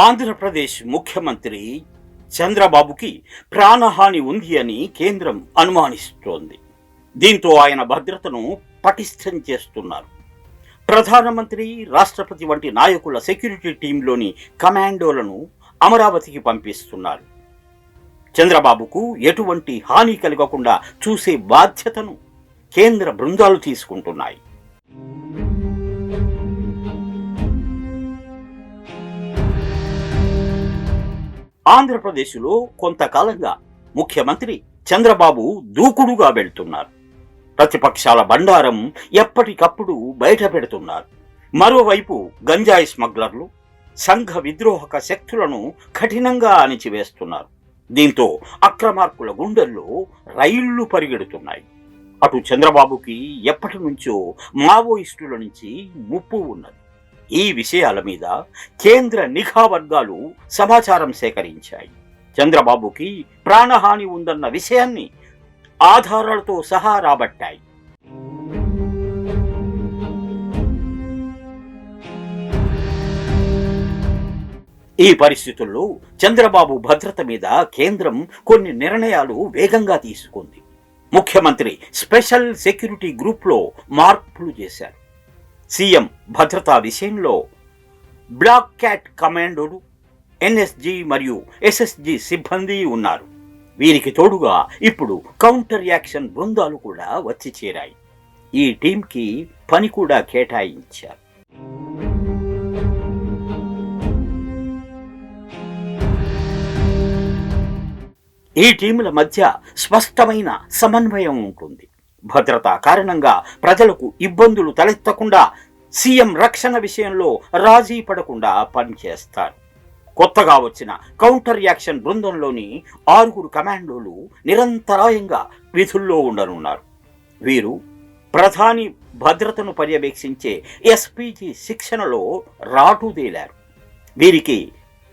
ఆంధ్రప్రదేశ్ ముఖ్యమంత్రి చంద్రబాబుకి ప్రాణహాని ఉంది అని కేంద్రం అనుమానిస్తోంది. దీంతో ఆయన భద్రతను పటిష్టం చేస్తున్నారు. ప్రధానమంత్రి, రాష్ట్రపతి వంటి నాయకుల సెక్యూరిటీ టీంలోని కమాండోలను అమరావతికి పంపిస్తున్నారు. చంద్రబాబుకు ఎటువంటి హాని కలగకుండా చూసే బాధ్యతను కేంద్ర బృందాలు తీసుకుంటున్నాయి. ఆంధ్రప్రదేశ్లో కొంతకాలంగా ముఖ్యమంత్రి చంద్రబాబు దూకుడుగా వెళ్తున్నారు. ప్రతిపక్షాల బండారం ఎప్పటికప్పుడు బయట పెడుతున్నారు. మరోవైపు గంజాయి స్మగ్లర్లు, సంఘ విద్రోహక శక్తులను కఠినంగా అణిచివేస్తున్నారు. దీంతో అక్రమార్కుల గుండెల్లో రైళ్లు పరిగెడుతున్నాయి. అటు చంద్రబాబుకి ఎప్పటి నుంచో మావోయిస్టుల నుంచి ముప్పు ఉన్నది. ఈ విషయాల మీద కేంద్ర నిఘా వర్గాలు సమాచారం సేకరించాయి. చంద్రబాబుకి ప్రాణహాని ఉందన్న విషయాన్ని ఆధారాలతో సహా రాబట్టాయి. ఈ పరిస్థితుల్లో చంద్రబాబు భద్రత మీద కేంద్రం కొన్ని నిర్ణయాలు వేగంగా తీసుకుంది. ముఖ్యమంత్రి స్పెషల్ సెక్యూరిటీ గ్రూప్లో మార్పులు చేశారు. సీఎం భద్రతా విషయంలో బ్లాక్ క్యాట్ కమాండోలు, ఎన్ఎస్జీ మరియు ఎస్ఎస్జీ సిబ్బంది ఉన్నారు. వీరికి తోడుగా ఇప్పుడు కౌంటర్ యాక్షన్ బృందాలు కూడా వచ్చి చేరాయి. ఈ టీంకి పని కూడా కేటాయించారు. ఈ టీముల మధ్య స్పష్టమైన సమన్వయం ఉంటుంది. భద్రతా కారణంగా ప్రజలకు ఇబ్బందులు తలెత్తకుండా సీఎం రక్షణ విషయంలో రాజీ పడకుండా పనిచేస్తారు. కొత్తగా వచ్చిన కౌంటర్ యాక్షన్ బృందంలోని 6 కమాండోలు నిరంతరాయంగా విధుల్లో ఉండనున్నారు. వీరు ప్రధాని భద్రతను పర్యవేక్షించే ఎస్పీజీ శిక్షణలో రాటుదేలారు. వీరికి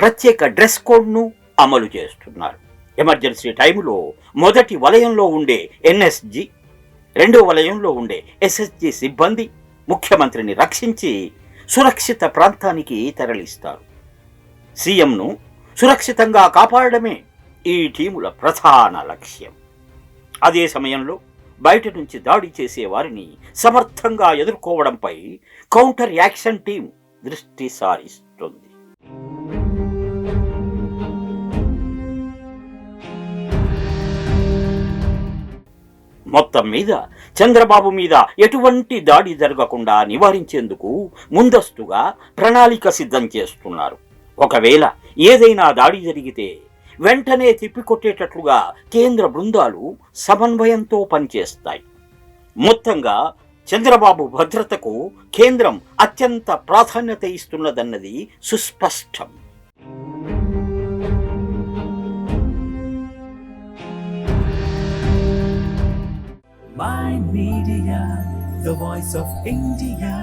ప్రత్యేక డ్రెస్ కోడ్ను అమలు చేస్తున్నారు. ఎమర్జెన్సీ టైములో మొదటి వలయంలో ఉండే ఎన్ఎస్జీ, రెండో వలయంలో ఉండే ఎస్ఎస్జీ సిబ్బంది ముఖ్యమంత్రిని రక్షించి సురక్షిత ప్రాంతానికి తరలిస్తారు. సీఎంను సురక్షితంగా కాపాడడమే ఈ టీముల ప్రధాన లక్ష్యం. అదే సమయంలో బయట నుంచి దాడి చేసే వారిని సమర్థంగా ఎదుర్కోవడంపై కౌంటర్ యాక్షన్ టీం దృష్టి సారిస్తుంది. మొత్తం మీద చంద్రబాబు మీద ఎటువంటి దాడి జరగకుండా నివారించేందుకు ముందస్తుగా ప్రణాళిక సిద్ధం చేస్తున్నారు. ఒకవేళ ఏదైనా దాడి జరిగితే వెంటనే తిప్పికొట్టేటట్లుగా కేంద్ర బృందాలు సమన్వయంతో పనిచేస్తాయి. మొత్తంగా చంద్రబాబు భద్రతకు కేంద్రం అత్యంత ప్రాధాన్యత ఇస్తున్నదన్నది సుస్పష్టం. My Media, the voice of India.